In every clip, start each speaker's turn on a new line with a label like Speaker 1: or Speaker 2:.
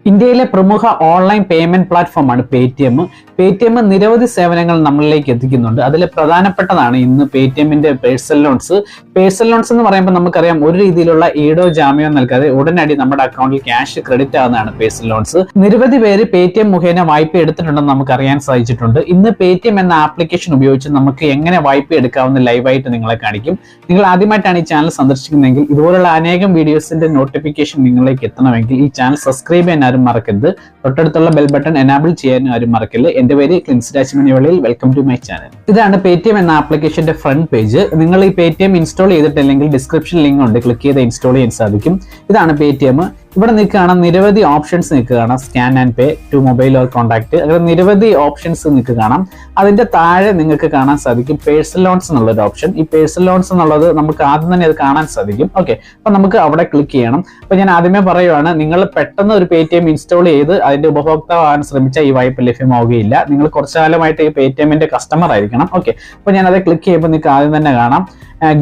Speaker 1: ഇന്ത്യയിലെ പ്രമുഖ online payment പ്ലാറ്റ്ഫോമാണ് പേടിഎം. പേടിഎം നിരവധി സേവനങ്ങൾ നമ്മളിലേക്ക് എത്തിക്കുന്നുണ്ട്. അതിൽ പ്രധാനപ്പെട്ടതാണ് ഇന്ന് പേടിഎമ്മിന്റെ പേഴ്സണൽ ലോൺസ്. പേഴ്സണൽ ലോൺസ് എന്ന് പറയുമ്പോൾ നമുക്കറിയാം, ഒരു രീതിയിലുള്ള ഈടോ ജാമ്യമോ നൽകാതെ ഉടനടി നമ്മുടെ അക്കൗണ്ടിൽ ക്യാഷ് ക്രെഡിറ്റ് ആവുന്നതാണ് പേഴ്സണൽ ലോൺസ്. നിരവധി പേര് പേടിഎം മുഖേന വായ്പ എടുത്തിട്ടുണ്ടെന്ന് നമുക്ക് അറിയാൻ സാധിച്ചിട്ടുണ്ട്. ഇന്ന് പേടിഎം എന്ന ആപ്ലിക്കേഷൻ ഉപയോഗിച്ച് നമുക്ക് എങ്ങനെ വായ്പ എടുക്കാവുന്ന ലൈവായിട്ട് നിങ്ങളെ കാണിക്കും. നിങ്ങൾ ആദ്യമായിട്ടാണ് ഈ ചാനൽ സന്ദർശിക്കുന്നതെങ്കിൽ ഇതുപോലുള്ള അനേകം വീഡിയോസിന്റെ നോട്ടിഫിക്കേഷൻ നിങ്ങളിലേക്ക് എത്തണമെങ്കിൽ ഈ ചാനൽ സബ്സ്ക്രൈബ് ചെയ്യാൻ ആരും മറക്കരുത്. തൊട്ടടുത്തുള്ള ബെൽ ബട്ടൺ എനാബിൾ ചെയ്യാനും ആരും മറക്കരുത്. എന്റെ പേര് ക്ലിൻസ് രാജ്മണിവളിയിൽ. Welcome to my channel. ഇതാണ് പേടിഎം എന്ന ആപ്ലിക്കേഷന്റെ ഫ്രണ്ട് പേജ്. നിങ്ങൾ ഈ പേടിഎം ഇൻസ്റ്റാൾ ചെയ്തിട്ടില്ലെങ്കിൽ ഡിസ്ക്രിപ്ഷൻ ലിങ്ക് ഉണ്ട്, ക്ലിക്ക് ചെയ്ത് ഇൻസ്റ്റാൾ ചെയ്യാൻ സാധിക്കും. ഇതാണ് പേടിഎം. ഇവിടെ നിങ്ങൾക്ക് കാണാം നിരവധി ഓപ്ഷൻസ് നിങ്ങൾക്ക് കാണാം. Scan and pay, to mobile or contact, അങ്ങനെ നിരവധി ഓപ്ഷൻസ് നിങ്ങൾക്ക് കാണാം. അതിന്റെ താഴെ നിങ്ങൾക്ക് കാണാൻ സാധിക്കും പേഴ്സണൽ ലോൺസ് എന്നുള്ളൊരു ഓപ്ഷൻ. ഈ പേഴ്സണൽ ലോൺസ് എന്നുള്ളത് നമുക്ക് ആദ്യം തന്നെ അത് കാണാൻ സാധിക്കും. ഓക്കെ, അപ്പൊ നമുക്ക് അവിടെ ക്ലിക്ക് ചെയ്യണം. അപ്പൊ ഞാൻ ആദ്യമേ പറയുവാണ്, നിങ്ങൾ പെട്ടെന്ന് ഒരു പേടിഎം ഇൻസ്റ്റാൾ ചെയ്ത് അതിന്റെ ഉപഭോക്താവാൻ ശ്രമിച്ചാൽ ഈ വായ്പ ലഭ്യമാവുകയില്ല. നിങ്ങൾ കുറച്ചു കാലമായിട്ട് ഈ പേടിഎമ്മിന്റെ കസ്റ്റമർ ആയിരിക്കണം. ഓക്കെ, അപ്പൊ ഞാൻ അത് ക്ലിക്ക് ചെയ്യുമ്പോൾ നിങ്ങൾക്ക് ആദ്യം തന്നെ കാണാം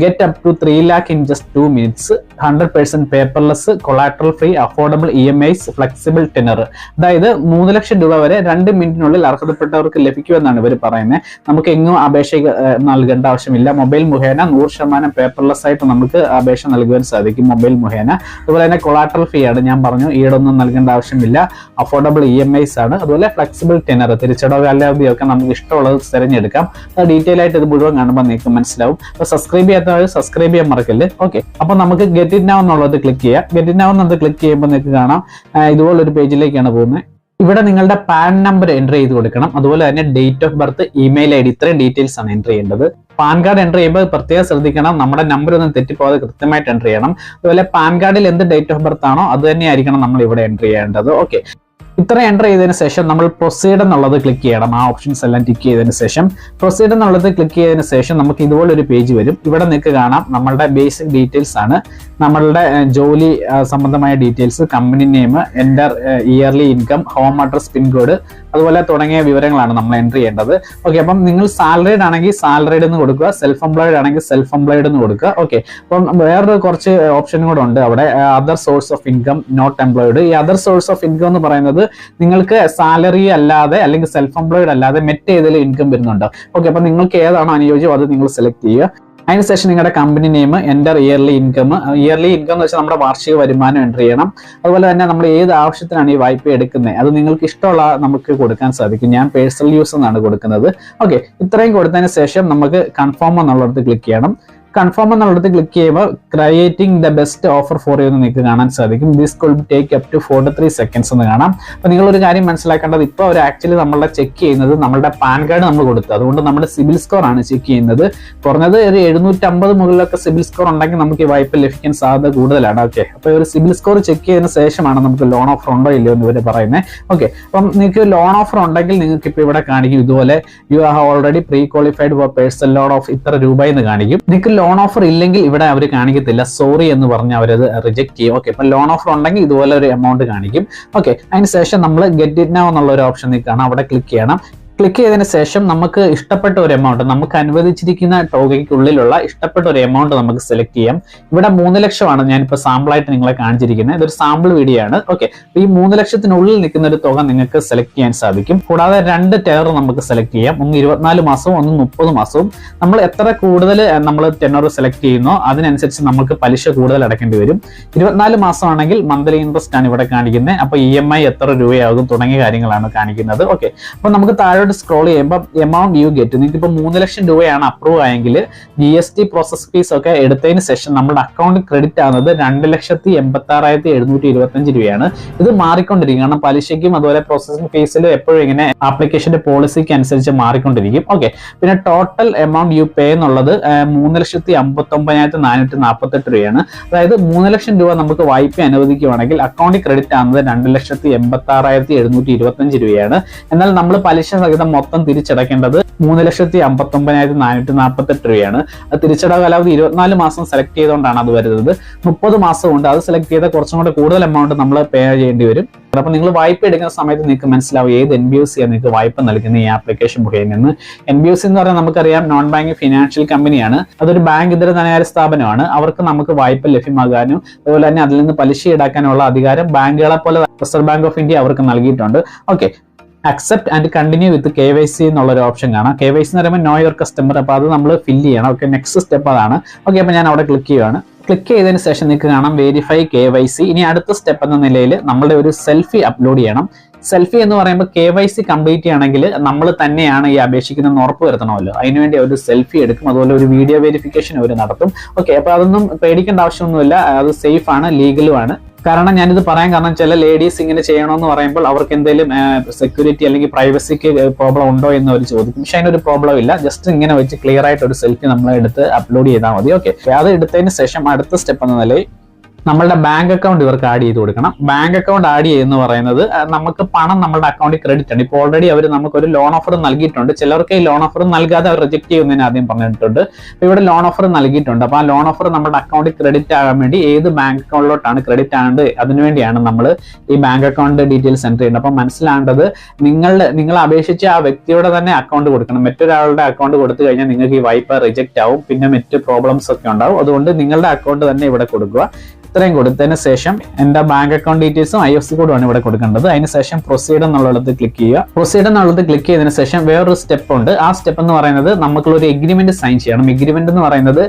Speaker 1: get up to 3 lakh in just 2 minutes, 100% paperless, collateral free, affordable EMIs, flexible tenure. അതായത് 3 ലക്ഷം രൂപ വരെ 2 മിനിറ്റിനുള്ളിൽ അർഹതപ്പെട്ടവർക്ക് ലഭിക്കുമെന്നാണ് ഇവർ പറയുന്നത്. നമുക്ക് എങ്ങും അപേക്ഷ നൽകേണ്ട ആവശ്യമില്ല. മൊബൈൽ മുഖേന 100% പേപ്പർലെസ് ആയിട്ട് നമുക്ക് അപേക്ഷ നൽകുവാൻ സാധിക്കും മൊബൈൽ മുഖേന. അതുപോലെ തന്നെ കൊളാട്രൽ ഫ്രീ ആണ്, ഞാൻ പറഞ്ഞു, ഈടൊന്നും നൽകേണ്ട ആവശ്യമില്ല. അഫോർഡബിൾ EMIs ആണ്. അതുപോലെ ഫ്ലെക്സിബിൾ ടെനർ, തിരിച്ചടവ് കാലാവധിയൊക്കെ നമുക്ക് ഇഷ്ടമുള്ളത് തിരഞ്ഞെടുക്കാം. ഡീറ്റെയിൽ ആയിട്ട് ഇത് മുഴുവൻ കാണുമ്പോൾ നിങ്ങൾക്ക് മനസ്സിലാവും. അപ്പോൾ സബ്സ്ക്രൈബ് സബ്സ്ക്രൈബ് ചെയ്യാൻ മറക്കല്ലേ. ഓക്കെ, അപ്പൊ നമുക്ക് ഗെറ്റ് ഇറ്റ് നൗ എന്നുള്ളത് ക്ലിക്ക് ചെയ്യാം. ഗെറ്റ് ഇറ്റ് നൗ എന്നത് ക്ലിക്ക് ചെയ്യുമ്പോൾ നിങ്ങൾക്ക് കാണാം ഇതുപോലൊരു പേജിലേക്കാണ് പോകുന്നത്. ഇവിടെ നിങ്ങളുടെ പാൻ നമ്പർ എൻ്റർ ചെയ്ത് കൊടുക്കണം. അതുപോലെ തന്നെ date of birth, email ID, ഇത്രയും ഡീറ്റെയിൽസ് ആണ് എൻ്റർ ചെയ്യേണ്ടത്. പാൻ കാർഡ് എൻ്റർ ചെയ്യുമ്പോൾ പ്രത്യേകം ശ്രദ്ധിക്കണം, നമ്മുടെ നമ്പർ ഒന്നും തെറ്റിപ്പോകാതെ കൃത്യമായിട്ട് എൻ്റർ ചെയ്യണം. അതുപോലെ പാൻ കാർഡിൽ എന്ത് ഡേറ്റ് ഓഫ് ബർത്ത് ആണോ അത് തന്നെയായിരിക്കണം നമ്മൾ ഇവിടെ എൻ്റർ ചെയ്യേണ്ടത്. ഓക്കെ, ഇത്ര എൻ്റർ ചെയ്തതിനു ശേഷം നമ്മൾ പ്രൊസീഡ് എന്നുള്ളത് ക്ലിക്ക് ചെയ്യണം. ആ ഓപ്ഷൻസ് എല്ലാം ടിക്ക് ചെയ്തതിനു ശേഷം പ്രൊസീഡ് എന്നുള്ളത് ക്ലിക്ക് ചെയ്തതിനു ശേഷം നമുക്ക് ഇതുപോലൊരു പേജ് വരും. ഇവിടെ നിങ്ങൾക്ക് കാണാം നമ്മളുടെ ബേസിക് ഡീറ്റെയിൽസ് ആണ്, നമ്മളുടെ ജോലി സംബന്ധമായ details, company name, enter yearly income, home address, pincode, അതുപോലെ തുടങ്ങിയ വിവരങ്ങളാണ് നമ്മൾ എൻ്റർ ചെയ്യേണ്ടത്. ഓക്കെ, അപ്പം നിങ്ങൾ സാലറീഡ് ആണെങ്കിൽ സാലറീഡ് എന്ന് കൊടുക്കുക, സെൽഫ് എംപ്ലോയിഡ് ആണെങ്കിൽ സെൽഫ് എംപ്ലോയിഡ് എന്ന് കൊടുക്കുക. ഓക്കെ, അപ്പം വേറൊരു കുറച്ച് ഓപ്ഷൻ കൂടെ ഉണ്ട് അവിടെ, other source of income, not employed. ഈ അതർ സോഴ്സ് ഓഫ് ഇൻകം എന്ന് പറയുന്നത് നിങ്ങൾക്ക് സാലറി അല്ലാതെ അല്ലെങ്കിൽ സെൽഫ് എംപ്ലോയിഡ് അല്ലാതെ മറ്റേതിൽ ഇൻകം വരുന്നുണ്ടോ. ഓക്കെ, അപ്പൊ നിങ്ങൾക്ക് ഏതാണോ അനുയോജ്യം അത് നിങ്ങൾ സെലക്ട് ചെയ്യുക. അതിനുശേഷം നിങ്ങളുടെ company name, enter yearly income. Yearly income എന്ന് വെച്ചാൽ നമ്മുടെ വാർഷിക വരുമാനം എൻ്റർ ചെയ്യണം. അതുപോലെ തന്നെ നമ്മൾ ഏത് ആവശ്യത്തിനാണ് ഈ വായ്പ എടുക്കുന്നത് അത് നിങ്ങൾക്ക് ഇഷ്ടമുള്ള നമുക്ക് കൊടുക്കാൻ സാധിക്കും. ഞാൻ പേഴ്സണൽ യൂസ് എന്നാണ് കൊടുക്കുന്നത്. ഓക്കെ, ഇത്രയും കൊടുത്തതിന് ശേഷം നമുക്ക് കൺഫേം എന്നുള്ളിടത്ത് ക്ലിക്ക് ചെയ്യണം. കൺഫേം എന്നുള്ളത് ക്ലിക്ക് ചെയ്യുമ്പോൾ creating the best offer for you എന്ന് നിങ്ങൾക്ക് കാണാൻ സാധിക്കും. This could take up to 43 seconds എന്ന് കാണാം. അപ്പോൾ നിങ്ങളൊരു കാര്യം മനസ്സിലാക്കേണ്ടത്, ഇപ്പോൾ അവർ ആക്ച്വലി നമ്മളെ ചെക്ക് ചെയ്യുന്നത് നമ്മളുടെ പാൻ കാർഡ് നമ്മൾ കൊടുത്തു, അതുകൊണ്ട് നമ്മുടെ സിബിൽ സ്കോർ ആണ് ചെക്ക് ചെയ്യുന്നത്. കുറഞ്ഞത് ഒരു 750 മുകളിലൊക്കെ സിബിൽ സ്കോർ ഉണ്ടെങ്കിൽ നമുക്ക് ഈ വായ്പ ലഭിക്കാൻ സാധ്യത കൂടുതലാണ്. ഓക്കെ, അപ്പോൾ ഒരു സിബിൽ സ്കോർ ചെക്ക് ചെയ്തതിന് ശേഷമാണ് നമുക്ക് ലോൺ ഓഫർ ഉണ്ടോ ഇല്ലയോ എന്ന് ഇവർ പറയുന്നത്. ഓക്കെ, അപ്പം നിങ്ങൾക്ക് ലോൺ ഓഫർ ഉണ്ടെങ്കിൽ നിങ്ങൾക്ക് ഇപ്പോൾ ഇവിടെ കാണിക്കും ഇതുപോലെ you have already pre qualified for personal loan of ഇത്ര രൂപ എന്ന് കാണിക്കും. നിങ്ങൾക്ക് ലോൺ ഓഫർ ഇല്ലെങ്കിൽ ഇവിടെ അവർ കാണിക്കത്തില്ല, സോറി എന്ന് പറഞ്ഞ് അവരത് റിജക്ട് ചെയ്യും. ഓക്കെ, അപ്പൊ ലോൺ ഓഫർ ഉണ്ടെങ്കിൽ ഇതുപോലെ ഒരു എമൗണ്ട് കാണിക്കും. ഓക്കെ, അതിനുശേഷം നമ്മൾ ഗെറ്റ് ഇറ്റ് നൗ എന്നുള്ള ഒരു ഓപ്ഷൻ കാണാം, അവിടെ ക്ലിക്ക് ചെയ്യണം. ക്ലിക്ക് ചെയ്തതിന് ശേഷം നമുക്ക് ഇഷ്ടപ്പെട്ട ഒരു എമൗണ്ട്, നമുക്ക് അനുവദിച്ചിരിക്കുന്ന തുകയ്ക്കുള്ളിലുള്ള ഇഷ്ടപ്പെട്ട ഒരു എമൗണ്ട് നമുക്ക് സെലക്ട് ചെയ്യാം. ഇവിടെ 3 ലക്ഷമാണ് ഞാനിപ്പോൾ സാമ്പിളായിട്ട് നിങ്ങളെ കാണിച്ചിരിക്കുന്നത്. ഇതൊരു സാമ്പിൾ വീഡിയോ ആണ്. ഓക്കെ, ഈ 3 ലക്ഷത്തിനുള്ളിൽ നിൽക്കുന്ന ഒരു തുക നിങ്ങൾക്ക് സെലക്ട് ചെയ്യാൻ സാധിക്കും. കൂടാതെ 2 ടെനർ നമുക്ക് സെലക്ട് ചെയ്യാം, ഒന്ന് 24 മാസവും ഒന്ന് 30 മാസവും. നമ്മൾ എത്ര കൂടുതൽ നമ്മൾ ടെനർ സെലക്ട് ചെയ്യുന്നോ അതിനനുസരിച്ച് നമുക്ക് പലിശ കൂടുതൽ അടയ്ക്കേണ്ടി വരും. 24 മാസമാണെങ്കിൽ മന്ത്ലി ഇൻട്രസ്റ്റ് ആണ് ഇവിടെ കാണിക്കുന്നത്. അപ്പോൾ EMI എത്ര രൂപയാകും തുടങ്ങിയ കാര്യങ്ങളാണ് കാണിക്കുന്നത്. ഓക്കെ, അപ്പോൾ നമുക്ക് താഴോട്ട് സ്ക്രോൾ ചെയ്യുമ്പോൾ എമൗണ്ട് യു ഗെറ്റ്, നിങ്ങൾക്ക് ഇപ്പോൾ 3 ലക്ഷം രൂപയാണ് അപ്രൂവ് ആയെങ്കിൽ GST പ്രോസസ് ഫീസ് ഒക്കെ എടുത്തതിന് ശേഷം നമ്മുടെ അക്കൗണ്ടിൽ ക്രെഡിറ്റ് ആവുന്നത് 2,86,725 രൂപയാണ്. ഇത് മാറിക്കൊണ്ടിരിക്കും, കാരണം പലിശയ്ക്കും അതുപോലെ പ്രോസസിംഗ് ഫീസിലും എപ്പോഴും ഇങ്ങനെ ആപ്ലിക്കേഷന്റെ പോളിസിക്ക് അനുസരിച്ച് മാറിക്കൊണ്ടിരിക്കും. ഓക്കെ, പിന്നെ ടോട്ടൽ എമൗണ്ട് യു പേ എന്നുള്ളത് 3,59,448 രൂപയാണ്. അതായത് 3 ലക്ഷം രൂപ നമുക്ക് വായ്പ അനുവദിക്കുകയാണെങ്കിൽ അക്കൗണ്ടിൽ ക്രെഡിറ്റ് ആവുന്നത് 2,86,725 രൂപയാണ്. എന്നാൽ നമ്മൾ പലിശ സഹിതം മൊത്തം തിരിച്ചടക്കേണ്ടത് 3,59,448 രൂപയാണ്. അത് തിരിച്ചടവ് കാലാവധി 24 മാസം സെലക്ട് ചെയ്തുകൊണ്ടാണ് അത് വരുന്നത്. 30 മാസം ഉണ്ട്. അത് സെലക്ട് ചെയ്ത കുറച്ചും കൂടെ കൂടുതൽ എമൗണ്ട് നമ്മൾ പേ ചെയ്യേണ്ടി വരും. അപ്പൊ നിങ്ങൾ വായ്പ എടുക്കുന്ന സമയത്ത് നിങ്ങൾക്ക് മനസ്സിലാവും ഏത് NBFC ആണ് നിങ്ങൾക്ക് വായ്പ നൽകുന്ന ഈ ആപ്ലിക്കേഷൻ മുഖേന നിന്ന്. NBFC എന്ന് പറഞ്ഞാൽ നമുക്കറിയാം നോൺ ബാങ്കിങ് ഫിനാൻഷ്യൽ കമ്പനിയാണ്. അതൊരു ബാങ്ക് ഇതര ധനകാര്യ സ്ഥാപനമാണ്. അവർക്ക് നമുക്ക് വായ്പ ലഭ്യമാകാനും അതുപോലെ തന്നെ അതിൽ നിന്ന് പലിശ ഈടാക്കാനുള്ള അധികാരം ബാങ്കുകളെ പോലെ റിസർവ് ബാങ്ക് ഓഫ് ഇന്ത്യ അവർക്ക് നൽകിയിട്ടുണ്ട്. Okay, accept and continue with KYC എന്നുള്ള ഒരു ഓപ്ഷൻ കാണാം. KYC എന്ന് പറയുമ്പോൾ നോ യുവർ കസ്റ്റമർ. അപ്പൊ അത് നമ്മൾ ഫില്ല് ചെയ്യണം. ഓക്കെ, നെക്സ്റ്റ് സ്റ്റെപ്പ് അതാണ്. ഓക്കെ, അപ്പൊ ഞാൻ അവിടെ ക്ലിക്ക് ചെയ്യുകയാണ്. ക്ലിക്ക് ചെയ്തതിന് ശേഷം നിങ്ങൾക്ക് കാണാം വെരിഫൈ KYC. ഇനി അടുത്ത സ്റ്റെപ്പ് എന്ന നിലയിൽ നമ്മളുടെ ഒരു സെൽഫി അപ്ലോഡ് ചെയ്യണം. സെൽഫി എന്ന് പറയുമ്പോൾ KYC കംപ്ലീറ്റ് ചെയ്യണമെങ്കിൽ നമ്മൾ തന്നെയാണ് ഈ അപേക്ഷിക്കുന്നതെന്ന് ഉറപ്പ് വരുത്തണമല്ലോ. അതിനുവേണ്ടി ഒരു സെൽഫി എടുക്കും. അതുപോലെ ഒരു വീഡിയോ വെരിഫിക്കേഷൻ അവർ നടത്തും. ഓക്കെ, അപ്പൊ അതൊന്നും പേടിക്കേണ്ട ആവശ്യമൊന്നുമില്ല. അത് സേഫ് ആണ്, ലീഗലും ആണ്. കാരണം ഞാനിത് പറയാൻ കാരണം ചില ലേഡീസ് ഇങ്ങനെ ചെയ്യണമെന്ന് പറയുമ്പോൾ അവർക്ക് എന്തെങ്കിലും സെക്യൂരിറ്റി അല്ലെങ്കിൽ പ്രൈവസിക്ക് പ്രോബ്ലം ഉണ്ടോ എന്ന് അവർ ചോദിക്കും. പക്ഷെ അതിനൊരു പ്രോബ്ലം ഇല്ല. ജസ്റ്റ് ഇങ്ങനെ വെച്ച് ക്ലിയർ ആയിട്ട് ഒരു സെൽഫി നമ്മൾ എടുത്ത് അപ്ലോഡ് ചെയ്താൽ മതി. ഓക്കെ, അത് എടുത്തതിന് ശേഷം അടുത്ത സ്റ്റെപ്പ് എന്ന നിലയിൽ നമ്മളുടെ ബാങ്ക് അക്കൗണ്ട് ഇവർക്ക് ആഡ് ചെയ്ത് കൊടുക്കണം. ബാങ്ക് അക്കൗണ്ട് ആഡ് ചെയ്യുന്ന പറയുന്നത് നമുക്ക് പണം നമ്മുടെ അക്കൗണ്ടിൽ ക്രെഡിറ്റ് ആണ്. ഇപ്പോൾ ഓൾറെഡി അവർ നമുക്കൊരു ലോൺ ഓഫർ നൽകിയിട്ടുണ്ട്. ചിലർക്ക് ഈ ലോൺ ഓഫർ നൽകാതെ അവർ റിജക്ട് ചെയ്യുന്നതിന് ആദ്യം പറഞ്ഞിട്ടുണ്ട്. അപ്പോൾ ഇവിടെ ലോൺ ഓഫർ നൽകിയിട്ടുണ്ട്. അപ്പോൾ ആ ലോൺ ഓഫർ നമ്മുടെ അക്കൗണ്ടിൽ ക്രെഡിറ്റ് ആകാൻ വേണ്ടി ഏത് ബാങ്ക് അക്കൗണ്ടിലോട്ടാണ് ക്രെഡിറ്റ് ആകേണ്ടത് അതിനുവേണ്ടിയാണ് നമ്മൾ ഈ ബാങ്ക് അക്കൗണ്ട് ഡീറ്റെയിൽസ് എൻ്റർ ചെയ്യുന്നത്. അപ്പോൾ മനസ്സിലാകേണ്ടത് നിങ്ങൾ അപേക്ഷിച്ച് ആ വ്യക്തിയുടെ തന്നെ അക്കൗണ്ട് കൊടുക്കണം. മറ്റൊരാളുടെ അക്കൗണ്ട് കൊടുത്തു കഴിഞ്ഞാൽ നിങ്ങൾക്ക് ഈ വായ്പ റിജക്റ്റ് ആവും. പിന്നെ മറ്റ് പ്രോബ്ലംസ് ഒക്കെ ഉണ്ടാവും. അതുകൊണ്ട് നിങ്ങളുടെ അക്കൗണ്ട് തന്നെ ഇവിടെ കൊടുക്കുക. ഇത്രയും കൊടുത്തതിന് ശേഷം എൻ്റെ ബാങ്ക് അക്കൗണ്ട് ഡീറ്റെയിൽസും IFSC കോഡുമാണ് ഇവിടെ കൊടുക്കേണ്ടത്. അതിനുശേഷം പ്രൊസീഡ് എന്നുള്ളത് ക്ലിക്ക് ചെയ്യുക. പ്രൊസീഡ് എന്നുള്ളത് ക്ലിക്ക് ചെയ്തതിന് ശേഷം വേറൊരു സ്റ്റെപ്പ് ഉണ്ട്. ആ സ്റ്റെപ്പ് എന്ന് പറയുന്നത് നമുക്കുള്ളൊരു എഗ്രിമെന്റ് സൈൻ ചെയ്യണം. എഗ്രിമെന്റ് എന്ന് പറയുന്നത്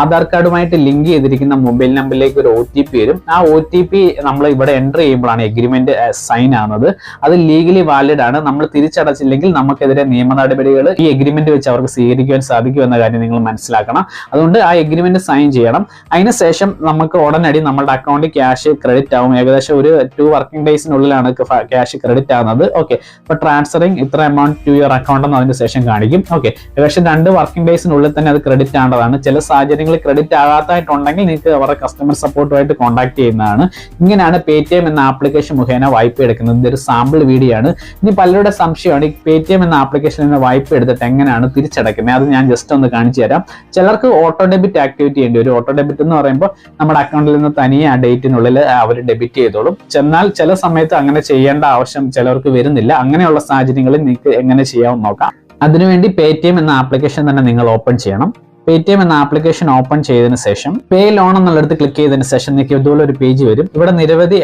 Speaker 1: ആധാർ കാർഡുമായിട്ട് ലിങ്ക് ചെയ്തിരിക്കുന്ന മൊബൈൽ നമ്പറിലേക്ക് ഒരു OTP വരും. ആ OTP നമ്മൾ ഇവിടെ എൻ്റർ ചെയ്യുമ്പോഴാണ് എഗ്രിമെന്റ് സൈൻ ആവുന്നത്. അത് ലീഗലി വാലിഡ് ആണ്. നമ്മൾ തിരിച്ചടച്ചില്ലെങ്കിൽ നമുക്കെതിരെ നിയമ നടപടികൾ ഈ എഗ്രിമെന്റ് വെച്ച് അവർക്ക് സ്വീകരിക്കുവാൻ സാധിക്കും എന്ന കാര്യം നിങ്ങൾ മനസ്സിലാക്കണം. അതുകൊണ്ട് ആ എഗ്രിമെന്റ് സൈൻ ചെയ്യണം. അതിനുശേഷം നമുക്ക് ഉടനടി നമ്മുടെ അക്കൗണ്ടിൽ ക്യാഷ് ക്രെഡിറ്റ് ആവും. ഏകദേശം ഒരു 2 വർക്കിംഗ് ഡേയ്സിനുള്ളിലാണ് ക്യാഷ് ക്രെഡിറ്റ് ആവുന്നത്. ഓക്കെ, അപ്പൊ ട്രാൻസ്ഫറിങ് ഇത്ര എമൗണ്ട് ടു യുവർ അക്കൗണ്ട് എന്ന് അതിന് ശേഷം കാണിക്കും. ഓക്കെ, ഏകദേശം 2 വർക്കിംഗ് ഡേയ്സിനുള്ളിൽ തന്നെ അത് ക്രെഡിറ്റ് ആവേണ്ടതാണ്. ചില സാഹചര്യങ്ങളിൽ ക്രെഡിറ്റ് ആകാത്തായിട്ടുണ്ടെങ്കിൽ നിങ്ങൾക്ക് അവരുടെ കസ്റ്റമർ സപ്പോർട്ടുമായിട്ട് കോൺടാക്ട് ചെയ്യുന്നതാണ്. ഇങ്ങനെയാണ് Paytm എന്ന ആപ്ലിക്കേഷൻ മുഖേന വായ്പ എടുക്കുന്നത്. ഇതൊരു സാമ്പിൾ വീഡിയോ ആണ്. ഇനി പലരുടെ സംശയമാണ് ഈ Paytm എന്ന ആപ്ലിക്കേഷനിൽ നിന്ന് വായ്പ എടുത്തിട്ട് എങ്ങനെയാണ് തിരിച്ചടക്കുന്നത്. അത് ഞാൻ ജസ്റ്റ് ഒന്ന് കാണിച്ചു തരാം. ചിലർക്ക് ഓട്ടോ ഡെബിറ്റ് ആക്ടിവേറ്റ് ചെയ്യേണ്ടി വരും. ഓട്ടോ ഡെബിറ്റ് എന്ന് പറയുമ്പോൾ നമ്മുടെ അക്കൗണ്ടിൽ നിന്ന് തനിയെ ആ ഡേറ്റിനുള്ളിൽ അവർ ഡെബിറ്റ് ചെയ്തോളും. എന്നാൽ ചില സമയത്ത് അങ്ങനെ ചെയ്യേണ്ട ആവശ്യം ചിലർക്ക് വരുന്നില്ല. അങ്ങനെയുള്ള സാഹചര്യങ്ങളിൽ നിങ്ങൾക്ക് എങ്ങനെ ചെയ്യാമെന്ന് നോക്കാം. അതിനുവേണ്ടി Paytm എന്ന ആപ്ലിക്കേഷൻ തന്നെ നിങ്ങൾ ഓപ്പൺ ചെയ്യണം. Paytm എന്ന ആപ്ലിക്കേഷൻ ഓപ്പൺ ചെയ്തതിന് ശേഷം പേ ലോൺ എന്നുള്ളിടത്ത് ക്ലിക്ക് ചെയ്തതിന് ശേഷം നിങ്ങൾക്ക് ഇതുപോലെ ഒരു പേജ് വരും. ഇവിടെ നിരവധി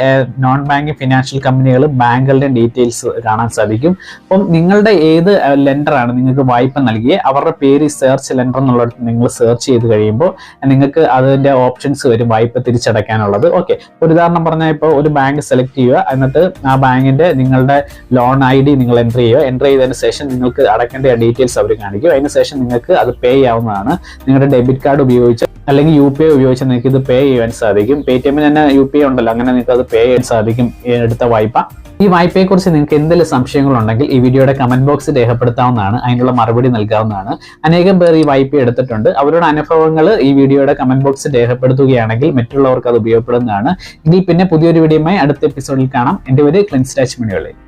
Speaker 1: നോൺ ബാങ്കിങ് ഫിനാൻഷ്യൽ കമ്പനികൾ ബാങ്കുകളുടെ ഡീറ്റെയിൽസ് കാണാൻ സാധിക്കും. അപ്പം നിങ്ങളുടെ ഏത് ലെൻഡറാണ് നിങ്ങൾക്ക് വായ്പ നൽകിയത് അവരുടെ പേര് സെർച്ച് ലെൻഡർ എന്നുള്ളിടത്ത് നിങ്ങൾ സെർച്ച് ചെയ്ത് കഴിയുമ്പോൾ നിങ്ങൾക്ക് അതിന്റെ ഓപ്ഷൻസ് വരും വായ്പ തിരിച്ചടയ്ക്കാനുള്ളത്. ഓക്കെ, ഒരു ഉദാഹരണം പറഞ്ഞാൽ ഇപ്പോൾ ഒരു ബാങ്ക് സെലക്ട് ചെയ്യുക. എന്നിട്ട് ആ ബാങ്കിന്റെ നിങ്ങളുടെ ലോൺ ID നിങ്ങൾ എൻ്റർ ചെയ്യുക. എൻ്റർ ചെയ്തതിന് ശേഷം നിങ്ങൾക്ക് അടയ്ക്കേണ്ട ഡീറ്റെയിൽസ് അവർ കാണിക്കും. അതിനുശേഷം നിങ്ങൾക്ക് അത് പേ ചെയ്യാവുന്നതാണ്. നിങ്ങളുടെ ഡെബിറ്റ് കാർഡ് ഉപയോഗിച്ച് അല്ലെങ്കിൽ UPI ഉപയോഗിച്ച് നിങ്ങൾക്ക് ഇത് പേ ചെയ്യാൻ സാധിക്കും. Paytm തന്നെ UPI ഉണ്ടല്ലോ, അങ്ങനെ നിങ്ങൾക്ക് അത് പേ ചെയ്യാൻ സാധിക്കും എടുത്ത വായ്പ. ഈ വായ്പയെക്കുറിച്ച് നിങ്ങൾക്ക് എന്തെങ്കിലും സംശയങ്ങളുണ്ടെങ്കിൽ ഈ വീഡിയോയുടെ കമന്റ് ബോക്സിൽ രേഖപ്പെടുത്താവുന്നതാണ്. അതിനുള്ള മറുപടി നൽകാവുന്നതാണ്. അനേകം പേർ ഈ വായ്പ എടുത്തിട്ടുണ്ട്. അവരുടെ അനുഭവങ്ങൾ ഈ വീഡിയോയുടെ കമന്റ് ബോക്സിൽ രേഖപ്പെടുത്തുകയാണെങ്കിൽ മറ്റുള്ളവർക്ക് അത് ഉപയോഗപ്പെടുന്നതാണ്. എങ്കിൽ പിന്നെ പുതിയൊരു വീഡിയോയുമായി അടുത്ത എപ്പിസോഡിൽ കാണാം. എൻ്റെ പേര് ക്ലിൻസ് രാജ് മണിവള്ളി.